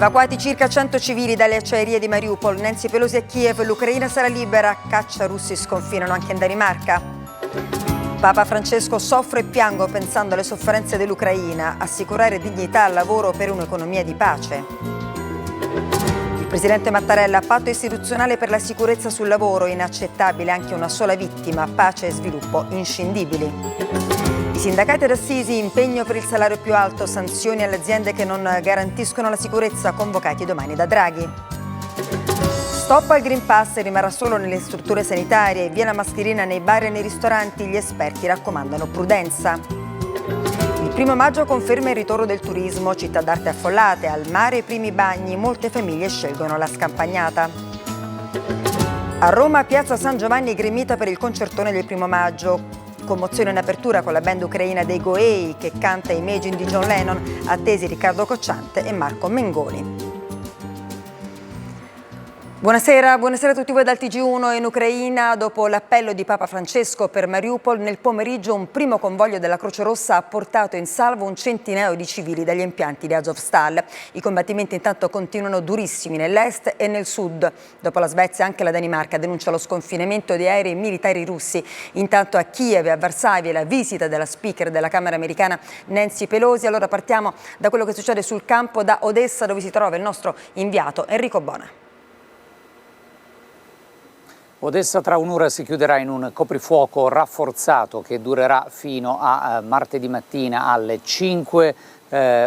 Evacuati circa 100 civili dalle acciaierie di Mariupol. Nancy Pelosi a Kiev, l'Ucraina sarà libera, caccia russi sconfinano anche in Danimarca. Papa Francesco: soffro e piango pensando alle sofferenze dell'Ucraina, assicurare dignità al lavoro per un'economia di pace. Il presidente Mattarella: patto istituzionale per la sicurezza sul lavoro, inaccettabile anche una sola vittima, pace e sviluppo inscindibili. I sindacati ad Assisi: impegno per il salario più alto, sanzioni alle aziende che non garantiscono la sicurezza, convocati domani da Draghi. Stop al Green Pass, rimarrà solo nelle strutture sanitarie, via la mascherina nei bar e nei ristoranti, gli esperti raccomandano prudenza. Il 1° maggio conferma il ritorno del turismo, città d'arte affollate, al mare i primi bagni, molte famiglie scelgono la scampagnata. A Roma, piazza San Giovanni gremita per il concertone del 1° maggio. Commozione in apertura con la band ucraina dei Goei che canta Imagine di John Lennon, attesi Riccardo Cocciante e Marco Mengoni. Buonasera a tutti voi dal TG1. In Ucraina, dopo l'appello di Papa Francesco per Mariupol, nel pomeriggio un primo convoglio della Croce Rossa ha portato in salvo un centinaio di civili dagli impianti di Azovstal. I combattimenti intanto continuano durissimi nell'est e nel sud. Dopo la Svezia anche la Danimarca denuncia lo sconfinamento di aerei militari russi. Intanto a Kiev e a Varsavia la visita della speaker della Camera americana Nancy Pelosi. Allora partiamo da quello che succede sul campo, da Odessa, dove si trova il nostro inviato Enrico Bona. Odessa tra un'ora si chiuderà in un coprifuoco rafforzato che durerà fino a martedì mattina alle 5,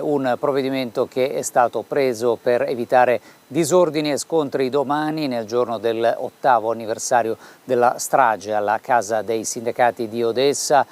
un provvedimento che è stato preso per evitare disordini e scontri domani nel giorno dell'8° anniversario della strage alla casa dei sindacati di Odessa.